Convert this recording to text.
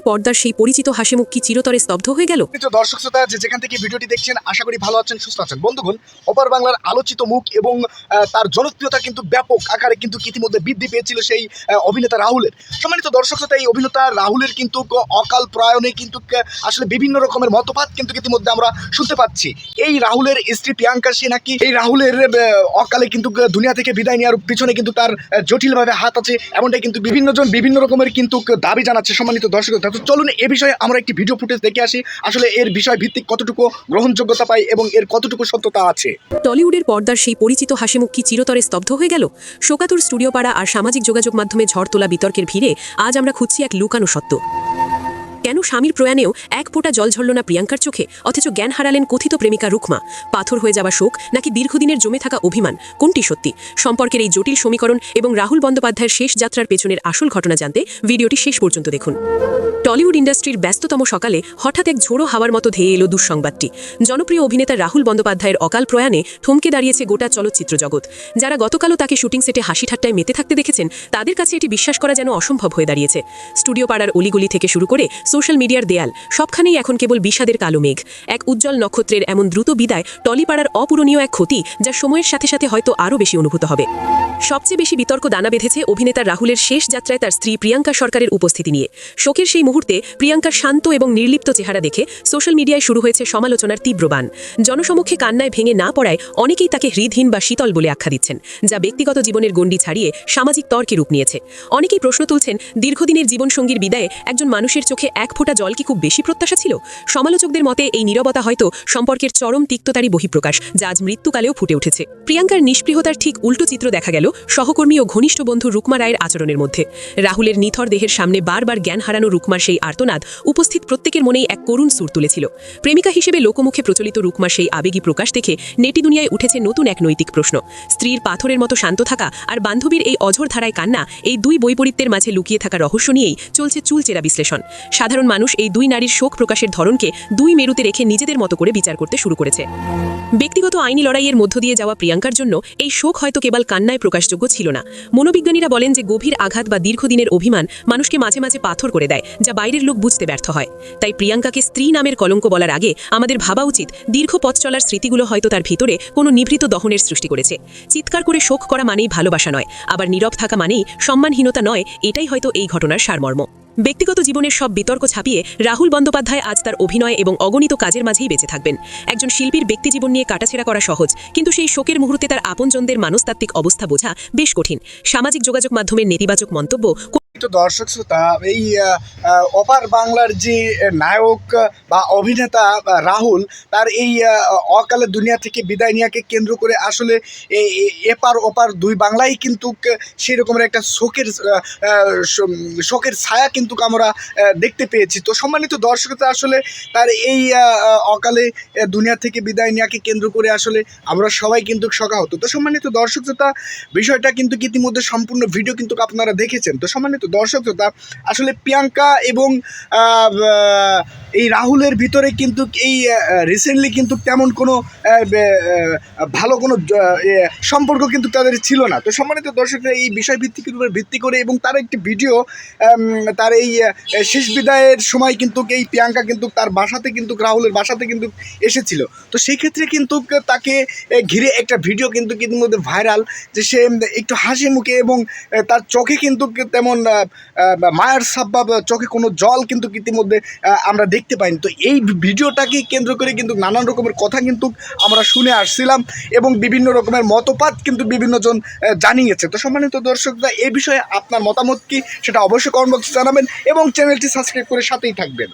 পর্দার সেই পরিচিত হাসিমুখ কি চিরতরে স্তব্ধ হয়ে গেল? দর্শক শ্রোতা যেখান থেকে ভিডিওটি দেখছেন আশা করি ভালো আছেন, সুস্থ আছেন। বন্ধুগণ, ওপার বাংলার আলোচিত মুখ এবং তার জনপ্রিয়তা কিন্তু ব্যাপক আকারে কিন্তু ইতিমধ্যে বৃদ্ধি পেয়েছিল সেই অভিনেতা রাহুলের। সম্মানিত দর্শক শ্রোতা, এই অভিনেতা রাহুলের কিন্তু অকাল প্রয়াণে কিন্তু আসলে বিভিন্ন রকমের মতপাত কিন্তু ইতিমধ্যে আমরা শুনতে পাচ্ছি। এই রাহুলের স্ত্রী প্রিয়াঙ্কা, সে নাকি এই রাহুলের অকালে কিন্তু দুনিয়া থেকে বিদায় নেওয়ার পিছনে কিন্তু তার জটিলভাবে হাত আছে, এমনটাই কিন্তু বিভিন্ন রকমের কিন্তু দাবি জানাচ্ছে। সম্মানিত দর্শক, চলুন এ বিষয়ে আমরা একটি ভিডিও ফুটেজ দেখে আসি, আসলে এর বিষয় ভিত্তিক কতটুকু গ্রহণযোগ্যতা পায় এবং এর কতটুকু সত্যতা আছে। টলিউডের পর্দার সেই পরিচিত হাসিমুখ কি চিরতরে স্তব্ধ হয়ে গেল? শোকাতুর স্টুডিও পাড়া আর সামাজিক যোগাযোগ মাধ্যমে ঝড় তোলা বিতর্কের ভিড়ে আজ আমরা খুঁজছি এক লুকানো সত্য। কেন স্বামীর প্রয়াণেও এক ফোঁটা জল ঝরল না প্রিয়াঙ্কার চোখে, অথচ জ্ঞান হারালেন কথিত প্রেমিকা রুকমা? পাথর হয়ে যাওয়া শোক নাকি দীর্ঘদিনের জমে থাকা অভিমান, কোনটি সত্যি? সম্পর্কের এই জটিল সমীকরণ এবং রাহুল বন্দ্যোপাধ্যায়ের শেষ যাত্রার পেছনের আসল ঘটনা জানতে ভিডিওটি শেষ পর্যন্ত দেখুন। টলিউড ইন্ডাস্ট্রির ব্যস্ততম সকালে হঠাৎ এক ঝোড়ো হাওয়ার মতো ধেয়ে এলো দুঃসংবাদটি। জনপ্রিয় অভিনেতা রাহুল বন্দ্যোপাধ্যায়ের অকাল প্রয়াণে থমকে দাঁড়িয়েছে গোটা চলচ্চিত্র জগৎ। যারা গতকালও তাকে শুটিং সেটে হাসি ঠাট্টায় মেতে থাকতে দেখেছেন, তাদের কাছে এটি বিশ্বাস করা যেন অসম্ভব হয়ে দাঁড়িয়েছে। স্টুডিও পাড়ার অলিগলি থেকে শুরু করে সোশ্যাল মিডিয়ার দেয়াল, সবখানেই এখন কেবল বিষাদের কালো মেঘ। এক উজ্জ্বল নক্ষত্রের এমন দ্রুত বিদায় টলিপাড়ার অপূরণীয় এক ক্ষতি, যা সময়ের সাথে সাথে হয়তো আরও বেশি অনুভূত হবে। সবচেয়ে বেশি বিতর্ক দানা বেঁধেছে অভিনেতা রাহুলের শেষ যাত্রায় তার স্ত্রী প্রিয়াঙ্কা সরকারের উপস্থিতি নিয়ে। শোকের সেই মুহূর্তে প্রিয়াঙ্কার শান্ত এবং নির্লিপ্ত চেহারা দেখে সোশ্যাল মিডিয়ায় শুরু হয়েছে সমালোচনার তীব্র বাণ। জনসমক্ষে কান্নায় ভেঙে না পড়ায় অনেকেই তাকে হৃদহীন বা শীতল বলে আখ্যা দিচ্ছেন, যা ব্যক্তিগত জীবনের গণ্ডি ছাড়িয়ে সামাজিক তর্কে রূপ নিয়েছে। অনেকেই প্রশ্ন তুলছেন, দীর্ঘদিনের জীবনসঙ্গীর বিদায়ে একজন মানুষের চোখে এক ফোঁটা জল কি খুব বেশি প্রত্যাশা ছিল? সমালোচকদের মতে এই নীরবতা হয়তো সম্পর্কের চরম তিক্ততারই বহিঃপ্রকাশ, যা আজ মৃত্যুকালেও ফুটে উঠেছে। প্রিয়াঙ্কার নিষ্পৃহতার ঠিক উল্টো চিত্র দেখা গেল সহকর্মী ও ঘনিষ্ঠ বন্ধু রুকমা রায়ের আচরণের মধ্যে। রাহুলের নিথর দেহের সামনে বারবার জ্ঞান হারানো রুকমার সেই আর্তনাদ উপস্থিত প্রত্যেকের মনেই এক করুণ সুর তুলেছিল। প্রেমিকা হিসেবে লোকমুখে প্রচলিত রুকমার সেই আবেগী প্রকাশ দেখে নেটি দুনিয়ায় উঠেছে নতুন এক নৈতিক প্রশ্ন। স্ত্রীর পাথরের মতো শান্ত থাকা আর বান্ধবীর এই অঝোর ধারায় কান্না, এই দুই বৈপরীত্যের মাঝে লুকিয়ে থাকা রহস্য নিয়েই চলছে চুলচেরা বিশ্লেষণ। সাধারণ মানুষ এই দুই নারীর শোক প্রকাশের ধরনকে দুই মেরুতে রেখে নিজেদের মতো করে বিচার করতে শুরু করেছে। ব্যক্তিগত আইনি লড়াইয়ের মধ্য দিয়ে যাওয়া প্রিয়াঙ্কার জন্য এই শোক হয়তো কেবল কান্নায় প্রকাশযোগ্য ছিল না। মনোবিজ্ঞানীরা বলেন যে গভীর আঘাত বা দীর্ঘদিনের অভিমান মানুষকে মাঝে মাঝে পাথর করে দেয়, যা বাইরের লোক বুঝতে ব্যর্থ হয়। তাই প্রিয়াঙ্কাকে স্ত্রী নামের কলঙ্ক বলার আগে আমাদের ভাবা উচিত, দীর্ঘ পথ চলার স্মৃতিগুলো হয়তো তার ভিতরে কোনো নিভৃত দহনের সৃষ্টি করেছে। চিৎকার করে শোক করা মানেই ভালোবাসা নয়, আবার নীরব থাকা মানেই সম্মানহীনতা নয়, এটাই হয়তো এই ঘটনার সারমর্ম। ব্যক্তিগত জীবনের সব বিতর্ক ছাপিয়ে রাহুল বন্দ্যোপাধ্যায় আজ তার অভিনয় এবং অগণিত কাজের মাঝেই বেঁচে থাকবেন। একজন শিল্পীর ব্যক্তিজীবন নিয়ে কাটাছেড়া করা সহজ, কিন্তু সেই শোকের মুহূর্তে তার আপনজনদের মনস্তাত্ত্বিক অবস্থা বোঝা বেশ কঠিন। সামাজিক যোগাযোগ মাধ্যমের নেতিবাচক মন্তব্য। দর্শক শ্রোতা, এই ওপার বাংলার যে নায়ক বা অভিনেতা রাহুল, তার এই অকালে দুনিয়া থেকে বিদায় নেওয়াকে কেন্দ্র করে আসলে এপার ওপার দুই বাংলায় কিন্তু সেই রকমের একটা শোকের ছায়া কিন্তু আমরা দেখতে পেয়েছি। তো সম্মানিত দর্শক, আসলে তার এই অকালে দুনিয়া থেকে বিদায় নেওয়াকে কেন্দ্র করে আসলে আমরা সবাই কিন্তু শোকাহত। তো সম্মানিত দর্শক শ্রোতা, বিষয়টা কিন্তু ইতিমধ্যে সম্পূর্ণ ভিডিও কিন্তু আপনারা দেখেছেন। তো সম্মানিত দর্শক শ্রোতা, আসলে প্রিয়াঙ্কা এবং এই রাহুলের ভিতরে কিন্তু এই রিসেন্টলি কিন্তু তেমন কোনো ভালো কোনো সম্পর্ক কিন্তু তাদের ছিল না। তো সম্মানিত দর্শকরা, এই বিষয় ভিত্তিকের উপর ভিত্তি করে এবং তার একটি ভিডিও, তার এই শেষ বিদায়ের সময় কিন্তু এই প্রিয়াঙ্কা কিন্তু তার বাসাতে কিন্তু রাহুলের বাসাতে কিন্তু এসেছিল। তো সেই ক্ষেত্রে কিন্তু তাকে ঘিরে একটা ভিডিও কিন্তু ইতিমধ্যে ভাইরাল, যে সে একটু হাসি মুখে এবং তার চোখে কিন্তু তেমন মায়ার সাব্বা, চোখে কোনো জল কিন্তু ইতিমধ্যে আমরা দেখতে পাইনি। তো এই ভিডিওটাকে কেন্দ্র করে কিন্তু নানান রকমের কথা কিন্তু আমরা শুনে আসছিলাম এবং বিভিন্ন রকমের মতপাত কিন্তু বিভিন্নজন জানিয়েছে। তো সম্মানিত দর্শকরা, এই বিষয়ে আপনার মতামত কি, সেটা অবশ্যই কমেন্ট বক্সে জানাবেন এবং চ্যানেলটি সাবস্ক্রাইব করে সাথেই থাকবেন।